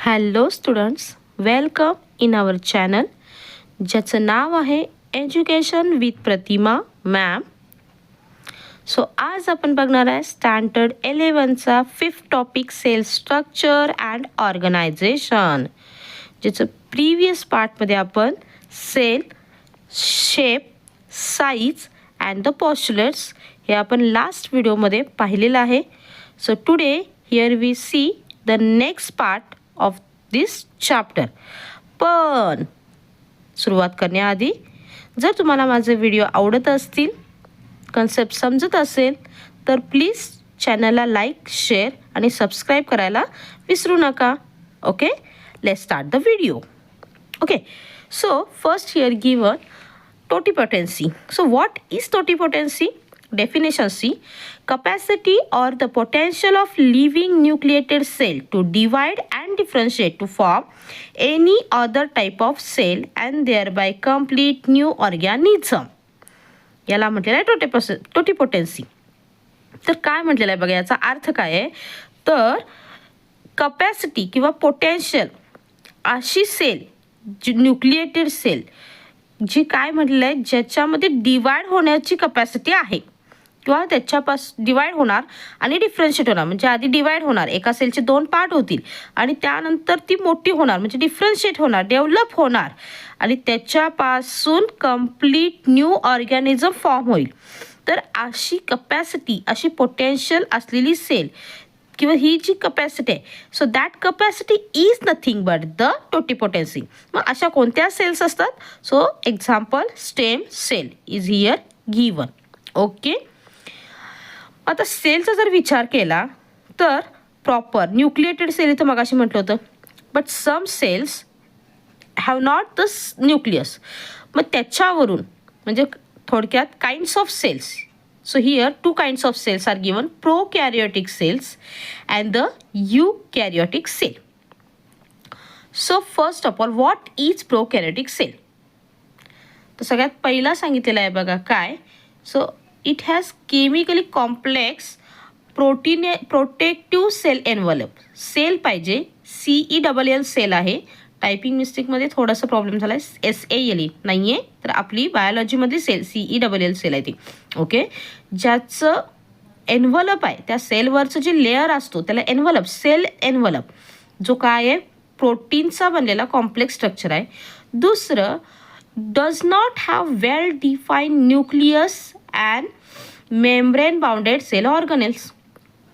Hello students, welcome in our channel ज्याचं नाव आहे education with Pratima ma'am. So आज आपण बघणार आहे स्टँडर्ड 11चा 5th topic cell structure and organisation, ज्याचं प्रिव्हियस पार्टमध्ये आपण cell shape size and the postulates हे आपण लास्ट व्हिडिओमध्ये पाहिलेलं आहे. So today here we see the next part of this chapter. पण सुरुवात करण्याआधी जर तुम्हाला माझे व्हिडिओ आवडत असतील, कन्सेप्ट समजत असेल तर प्लीज चॅनलला लाईक, शेअर आणि सबस्क्राईब करायला विसरू नका. Okay, let's start the video. Okay, so first here given totipotency. So what is totipotency? Definition C. Capacity or the potential of living nucleated cell to divide and differentiate to form any other type of cell and thereby complete new organism. याला म्हटलेलं आहे टोटिपोटेन्सी. तर काय म्हटलेलं आहे बघा, याचा अर्थ काय आहे तर कपॅसिटी किंवा पोटेन्शियल अशी सेल जी न्यूक्लिएटेड सेल जी काय म्हटलं आहे ज्याच्यामध्ये डिवाइड होण्याची कपॅसिटी आहे किंवा डिवाइड होणार आणि डिफरन्शिएट होणार. म्हणजे आधी डिवाइड होणार, एका सेलचे 2 पार्ट होतील आणि त्यानंतर ती मोठी होणार म्हणजे डिफरन्शिएट होणार, डेव्हलप होणार आणि त्याच्यापासून कंप्लीट न्यू ऑर्गॅनिझम फॉर्म होईल. तर अशी कपॅसिटी, अशी पोटेन्शियल असलेली सेल किंवा ही जी कपॅसिटी आहे, so that capacity is nothing but the totipotency. मग अशा कोणत्या सेल्स असतात? So example stem cell is here given. Okay, आता सेलचा जर विचार केला तर प्रॉपर न्यूक्लिएटेड सेल इथं मगाशी म्हटलं होतं, but some cells have not the nucleus. मग त्याच्यावरून म्हणजे थोडक्यात kinds of cells. So here 2 kinds of cells are given, prokaryotic cells and the eukaryotic cell. So first of all, what is prokaryotic cell? तर सगळ्यात पहिला सांगितलेलं आहे बघा काय. So it has chemically complex protective cell envelope. Cell पाहिजे, CELL cell आहे. Typing मिस्टेकमध्ये थोडासा प्रॉब्लेम झाला आहे, SALE नाही आहे, तर आपली बायोलॉजीमधली सेल CELL सेल आहे ती. ओके, ज्याचं एनव्हलप आहे त्या सेलवरचं जे लेअर असतो त्याला एनव्हलप, सेल एनव्हलप, जो काय आहे प्रोटीनचा बनलेला कॉम्प्लेक्स स्ट्रक्चर आहे. दुसरं, does not have well define nucleus and membrane bounded cell organelles.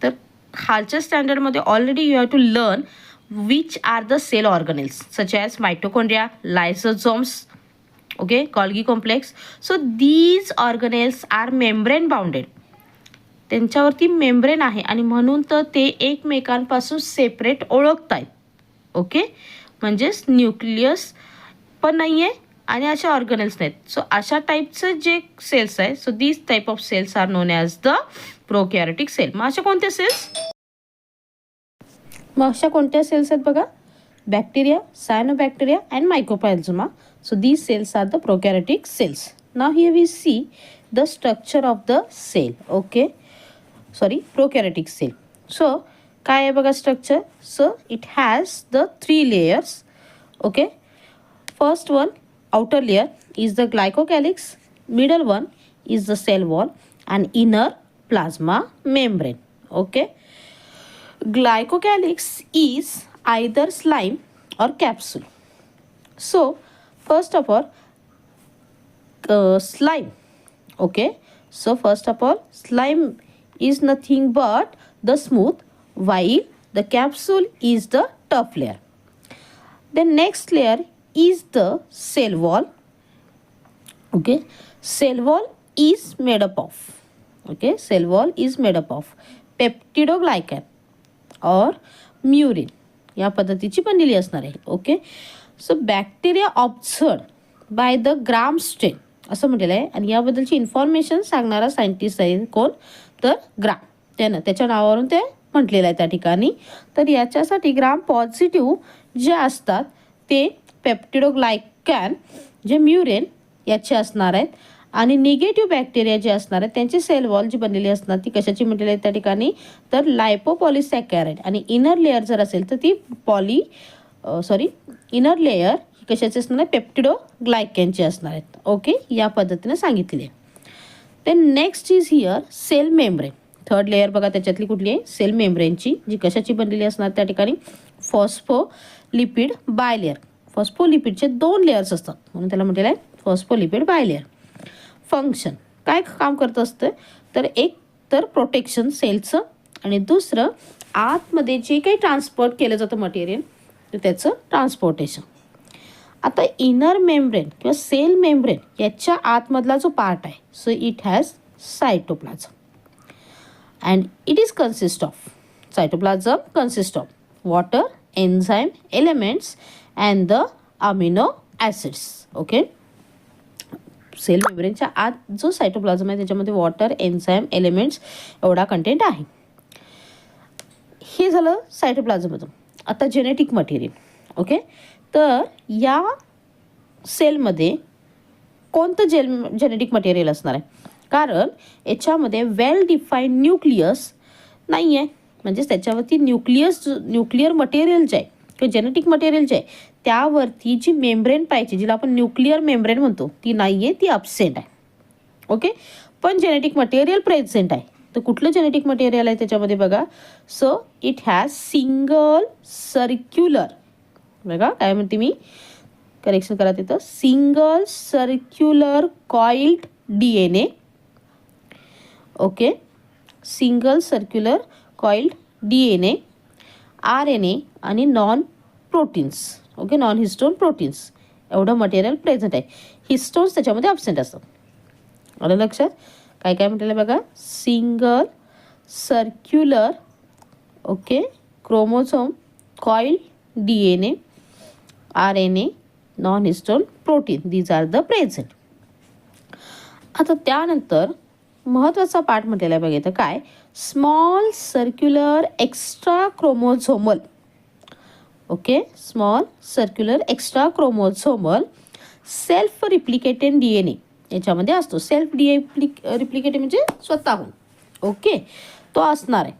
तर खालच्या स्टँडर्डमध्ये already you have to learn which are the cell organelles such as mitochondria, lysosomes, okay, Golgi complex. So these organelles are membrane bounded. त्यांच्यावरती membrane आहे आणि म्हणून तर ते एकमेकांपासून सेपरेट ओळखतायत. ओके, म्हणजेच न्यूक्लियस पण नाही आहे आणि अशा ऑर्गनेल्स नाहीत. सो अशा टाईपचं जे सेल्स आहे, so these type of cells are known as the prokaryotic cell. मग अशा कोणत्या सेल्स? मग अशा कोणत्या सेल्स आहेत बघा, bacteria, cyanobacteria and mycoplasma. So these cells are the prokaryotic cells. Now here we see the structure of the cell. Okay, sorry, prokaryotic cell. So काय आहे बघा structure. So it has the 3 layers. Okay, first one outer layer is the glycocalyx, middle one is the cell wall and inner plasma membrane. Okay, glycocalyx is either slime or capsule. So first of all, slime. Okay, so first of all, slime is nothing but the smooth, while the capsule is the tough layer. The next layer is the cell wall. Okay, cell wall is made up of, okay, cell wall is made up of peptidoglycan or murin या पद्धतीची बनलेली असणार आहे. Okay, so bacteria observe by the gram strain असं म्हटलेलं आहे आणि याबद्दलची इन्फॉर्मेशन सांगणारा सायंटिस्ट आहे कोण तर ग्राम. त्याच्या नावावरून ते म्हटलेलं आहे त्या ठिकाणी. तर याच्यासाठी ग्राम पॉझिटिव्ह जे असतात ते पेप्टिडोग्लायकॅन जे म्युरेन याचे असणार आहेत आणि निगेटिव्ह बॅक्टेरिया जे असणार आहे त्यांची सेल वॉल जी बनलेली असणार ती कशाची म्हटलेली आहे त्या ठिकाणी, तर लायपोपॉलिसॅकॅराइड. आणि इनर लेअर जर असेल तर ती इनर लेअर ही कशाची असणार आहे, पेप्टिडोग्लायकॅनची असणार आहेत. ओके, या पद्धतीने सांगितले आहे. Then next is here cell membrane. Third layer बघा त्याच्यातली कुठली आहे, सेल मेम्ब्रेनची, जी कशाची बनलेली असणार त्या ठिकाणी, फॉस्फोलिपिड बायलेअर. फॉस्फोलिपिडचे 2 लेअर्स असतात म्हणून त्याला म्हटलेलं आहे फॉस्फोलिपिड बायलेअर. फंक्शन काय काम करत असतं, तर एक तर प्रोटेक्शन सेलचं आणि दुसरं आतमध्ये जे काही ट्रान्सपोर्ट केलं जातं मटेरियल तर त्याचं ट्रान्सपोर्टेशन. आता इनर मेम्ब्रेन किंवा सेल मेम्ब्रेन याच्या आतमधला जो पार्ट आहे, so it has cytoplasm and it is consist of, cytoplasm consist of water, enzyme elements and the amino acids. Okay, cell मेम्ब्रेनच्या आत जो सायटोप्लाझम आहे त्याच्यामध्ये वॉटर, एन्झाईम एलिमेंट्स एवढा कंटेंट आहे. हे झालं सायटोप्लाझममधून. आता जेनेटिक मटेरियल. ओके, तर या सेलमध्ये कोणतं जेनेटिक मटेरियल असणार आहे, कारण याच्यामध्ये वेल डिफाईन्ड न्यूक्लियस नाही आहे. म्हणजेच त्याच्यावरती न्यूक्लिअर मटेरियल जे आहे किंवा जेनेटिक मटेरियल जे आहे त्यावरती जी मेम्ब्रेन पाहिजे, जिला आपण न्यूक्लिअर मेम्ब्रेन म्हणतो, ती नाही आहे, ती अब्सेंट आहे. ओके, पण जेनेटिक मटेरियल प्रेझेंट आहे. तर कुठलं जेनेटिक मटेरियल आहे त्याच्यामध्ये बघा, so it has single circular, बघा काय म्हणते मी, करेक्शन करा तिथं, single circular coiled DNA. Okay, single circular coiled DNA, RNA आणि non proteins. Okay, non histone proteins एवढं मटेरियल प्रेझेंट आहे. हिस्टोन्स त्याच्यामध्ये अब्सेंट असतात. आलं लक्षात, काय काय म्हटलेलं बघा, single circular okay chromosome coiled DNA, RNA, non histone protein, these are the present. आता त्यानंतर महत्त्वाचा पार्ट म्हटलेला आहे बघा इथं काय, small circular extra chromosomal. Okay, small circular extra chromosomal self replicated DNA याच्यामध्ये असतो. सेल्फ रिप्लिकेटेड म्हणजे स्वतःहून. ओके, तो असणार आहे.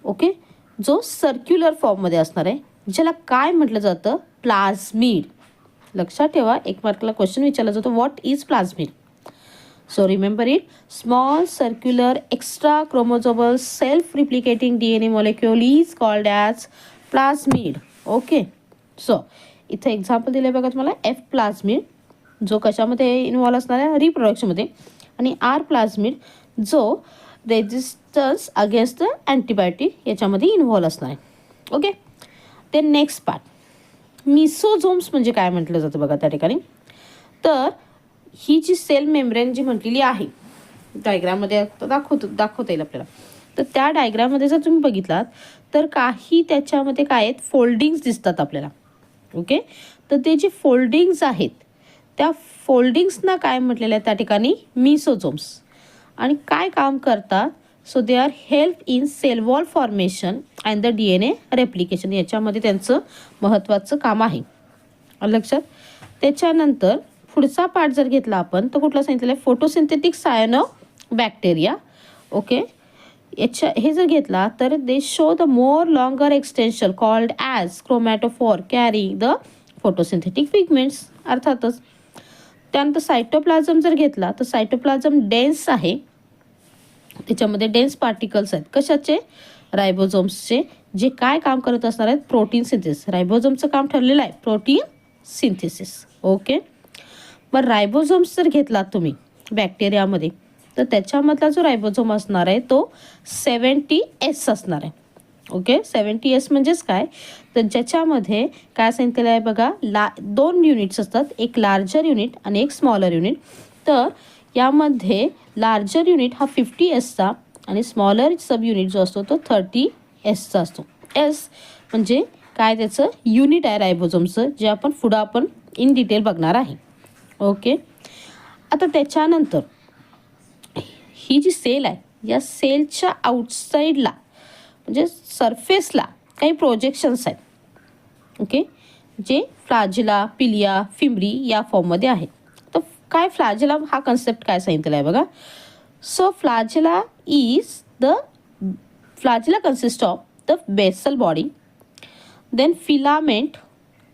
ओके, जो सर्क्युलर फॉर्ममध्ये असणार आहे, ज्याला काय म्हटलं जातं, प्लाझमिड. लक्षात ठेवा, एक मार्कला क्वेश्चन विचारला जातो, what is plasmid. So remember it, small circular extra chromosomal self-replicating DNA molecule is called as plasmid. Okay, so इथे एक्झाम्पल दिले बघा तुम्हाला, F प्लाझमिड जो कशामध्ये इन्व्हॉल्व असणार आहे, रिप्रोडक्शनमध्ये, आणि R प्लाझमिड जो रेजिस्टन्स अगेन्स्ट द अँटीबायोटिक याच्यामध्ये इन्व्हॉल्व असणार आहे. ओके, ते नेक्स्ट पार्ट, मिसोझोम्स म्हणजे काय म्हटलं जातं बघा त्या ठिकाणी. तर ही जी सेल मेम्ब्रेन जी म्हटलेली आहे डायग्राममध्ये दाखवता येईल आपल्याला, तर त्या डायग्राममध्ये जर तुम्ही बघितलात तर काही त्याच्यामध्ये काय आहेत, फोल्डिंग्स दिसतात आपल्याला. ओके, तर ते जे फोल्डिंग्स आहेत त्या फोल्डिंग्सना काय म्हटलेलं आहे त्या ठिकाणी, मिसोझोम्स. आणि काय काम करतात, so they are help in cell wall formation and the DNA replication. याच्यामध्ये त्यांचं महत्त्वाचं काम आहे. लक्षात. त्याच्यानंतर पुढचा पार्ट जर घेतला आपण तर कुठला सांगितलेलं आहे, फोटोसिंथेटिक सायनो बॅक्टेरिया. ओके, हे जर घेतला तर they show the more longer extension called as chromatophore carrying the photosynthetic pigments. अर्थातच. त्यानंतर सायटोप्लाझम जर घेतला तर सायटोप्लाझम डेन्स आहे, त्याच्यामध्ये डेन्स पार्टिकल्स आहेत. कशाचे, रायबोझोम्सचे, जे काय काम करत असणार आहेत, प्रोटीन सिंथेसिस. रायबोझोमचं काम ठरलेलं आहे प्रोटीन सिंथेसिस. ओके, मग रायबोझोम्स जर घेतला तुम्ही बॅक्टेरियामध्ये तर त्याच्यामधला जो रायबोझोम असणार आहे तो 70S असणार आहे. ओके, 70S म्हणजेच काय, तर ज्याच्यामध्ये काय सांगितलेलं आहे बघा, 2 युनिट्स असतात, एक लार्जर युनिट आणि एक स्मॉलर युनिट. तर यामध्ये लार्जर युनिट हा 50Sचा आणि स्मॉलर सब युनिट जो असतो तो 30Sचा असतो. एस म्हणजे काय, त्याचं युनिट आहे रायबोझोमचं, जे आपण पुढं इन डिटेल बघणार आहे. ओके, आता त्याच्यानंतर ही जी सेल आहे या सेलच्या आउटसाईडला म्हणजे सरफेसला काही प्रोजेक्शन्स आहेत. ओके, जे फ्लॅजिला, पिलिया, फिमरी या फॉर्ममध्ये आहेत. तर काय फ्लॅजेला हा कन्सेप्ट काय सांगितलेला आहे बघा. So flagella consists of the basal body, then filament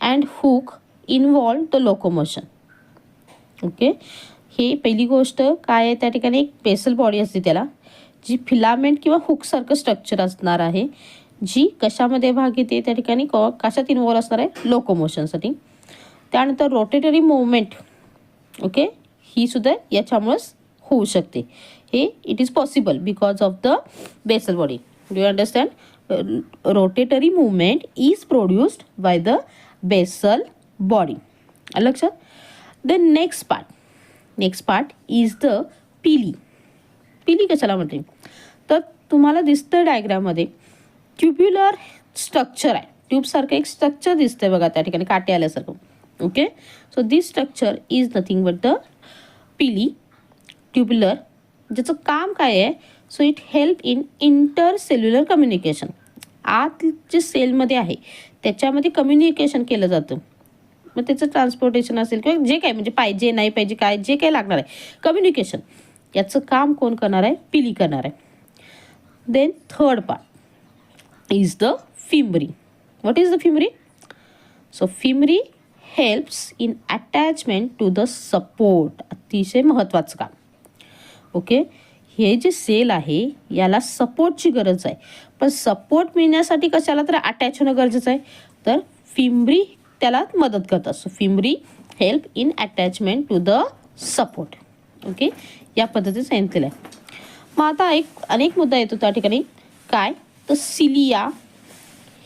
and hook involve the locomotion. Okay, हे पहिली गोष्ट काय आहे, त्या ठिकाणी एक बेसल बॉडी असते त्याला, जी फिलामेंट किंवा हुकसारखं स्ट्रक्चर असणार आहे, जी कशामध्ये भाग घेते, त्या ठिकाणी कशात इन्वॉल्व असणार आहे, लोकोमोशनसाठी. त्यानंतर रोटेटरी मुवमेंट, ओके, ही सुद्धा याच्यामुळेच होऊ शकते. हे it is possible because of the basal body. Do you understand? Rotatory movement is produced by the basal body. लक्षात? The next part is the pili. Pili कशाला म्हणते, तर तुम्हाला दिसतं डायग्राममध्ये ट्युब्युलर स्ट्रक्चर आहे, ट्यूबसारखं एक स्ट्रक्चर दिसतंय बघा त्या ठिकाणी काटे आल्यासारखं. Okay, so this structure is nothing but the पिली ट्युब्युलर, ज्याचं काम काय आहे, so it help in intercellular communication. आत जे सेलमध्ये आहे त्याच्यामध्ये कम्युनिकेशन केलं जातं, मग त्याचं ट्रान्सपोर्टेशन असेल किंवा जे काय म्हणजे पाहिजे नाही पाहिजे काय जे काही लागणार आहे कम्युनिकेशन, याचं काम कोण करणार आहे, पिली करणार आहे. Then third part is the fimbriae. What is the fimbriae? So fimbriae helps in attachment to the support. अतिशय महत्त्वाचं काम. ओके, हे जे सेल आहे याला सपोर्टची गरज आहे, पण सपोर्ट मिळण्यासाठी कशाला तर अटॅच होणं गरजेचं आहे, तर फिमरी त्याला मदत करतात. So fimbriae help in attachment to the support. Okay, या पद्धतीने सांगितलेलं आहे. मग आता अनेक मुद्दा येतो त्या ठिकाणी, काय तर सिलिया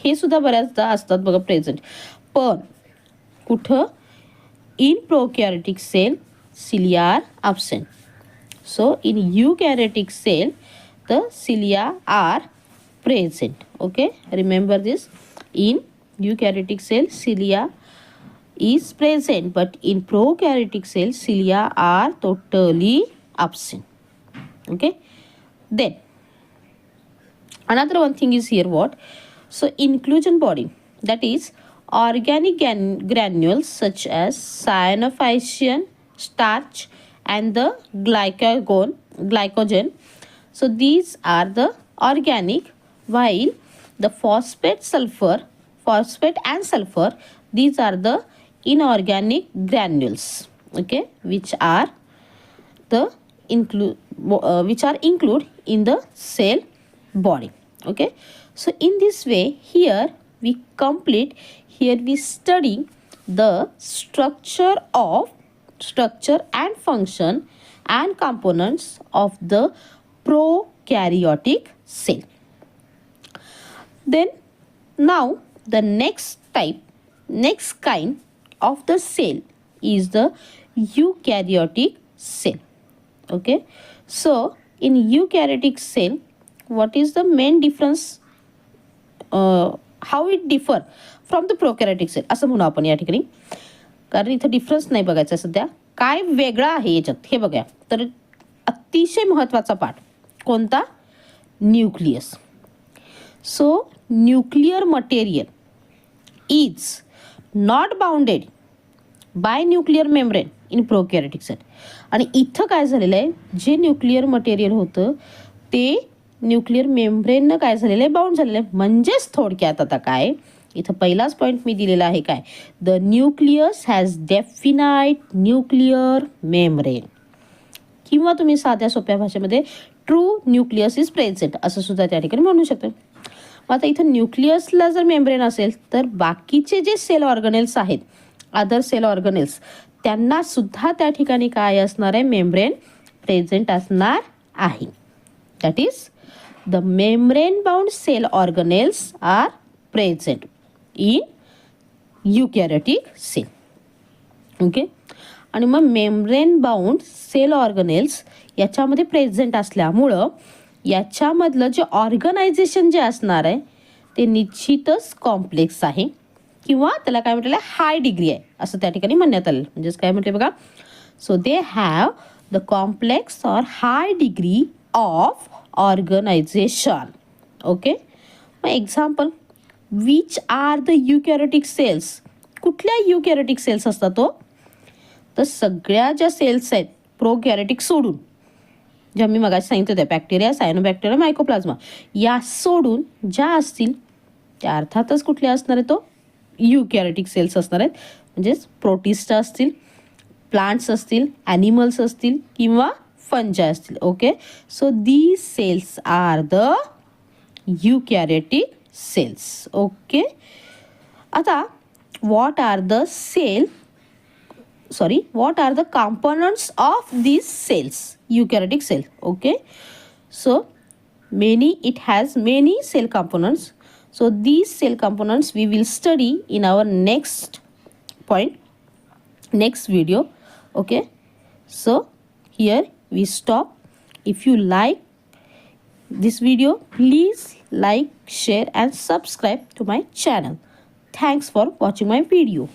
हे सुद्धा बऱ्याचदा असतात बघा प्रेझेंट, पण कुठं, in prokaryotic cell cilia are absent. So in eukaryotic cell the cilia are present. Okay, remember this. In eukaryotic cell cilia is present, but in prokaryotic cell cilia are totally absent. Okay, then another one thing is here what, so inclusion body, that is organic granules such as cyanophycean, starch and the glycogen. So these are the organic, while the phosphate and sulfur, these are the inorganic granules. Okay, which are include in the cell body. Okay, so in this way here we study the structure and function and components of the prokaryotic cell. Then now the next kind of the cell is the eukaryotic cell. Okay, so in eukaryotic cell, what is the main difference, how it differ from the prokaryotic cell असं म्हणू आपण या ठिकाणी, कारण इथं difference नाही बघायचा सध्या, काय वेगळं आहे याच्यात हे बघा. तर अतिशय महत्त्वाचा पार्ट कोणता, nucleus. So nuclear material is not bounded by nuclear membrane in prokaryotic cell. आणि इथं काय झालेलं आहे, जे न्यूक्लिअर मटेरियल होतं ते न्यूक्लिअर मेम्ब्रेननं काय झालेलं आहे, बाउंड झालेलं आहे. म्हणजेच थोडक्यात आता काय, इथं पहिलाच पॉईंट मी दिलेला आहे काय, the nucleus has definite nuclear membrane, किंवा तुम्ही साध्या सोप्या भाषेमध्ये ट्रू न्यूक्लियस इज प्रेझेंट असं सुद्धा त्या ठिकाणी म्हणू शकतो. आता इथं न्यूक्लियसला जर मेम्ब्रेन असेल तर बाकीचे जे सेल ऑर्गनेल्स आहेत, अदर सेल ऑर्गनेल्स, त्यांना सुद्धा त्या ठिकाणी काय असणार आहे, मेम्ब्रेन प्रेझेंट असणार आहे. That is the membrane bound cell organelles are present in eukaryotic cell. Okay, आणि मग मेम्ब्रेन बाउंड सेल ऑर्गनेल्स याच्यामध्ये प्रेझेंट असल्यामुळं याच्यामधलं जे ऑर्गनायझेशन जे असणार आहे ते निश्चितच कॉम्प्लेक्स आहे, किंवा त्याला काय म्हटलं, हाय डिग्री आहे असं त्या ठिकाणी म्हणण्यात आलं. म्हणजेच काय म्हटलं बघा, so they have the complex or high degree of organisation. Okay, मग example, which are the eukaryotic cells, कुठल्या यूकॅरियोटिक सेल्स असतात तो, तर सगळ्या ज्या सेल्स आहेत प्रोकॅरियोटिक सोडून, ज्या मी मगाशी सांगितलं त्या बॅक्टेरिया, सायनोबॅक्टेरिया, मायकोप्लाझ्मा, या सोडून ज्या असतील त्या अर्थातच कुठल्या असणार आहे, तो युकॅरियोटिक सेल्स असणार आहेत. म्हणजेच प्रोटिस्टा असतील, प्लांट्स असतील, ॲनिमल्स असतील किंवा फंजाय असतील. Okay, so these cells are the eukaryotic cells. Okay, आता what are the components of these cells, eukaryotic cell? Okay, so it has many cell components. So these cell components we will study in our next video. Okay, so here we stop. If you like this video, please like, share and subscribe to my channel. Thanks for watching my video.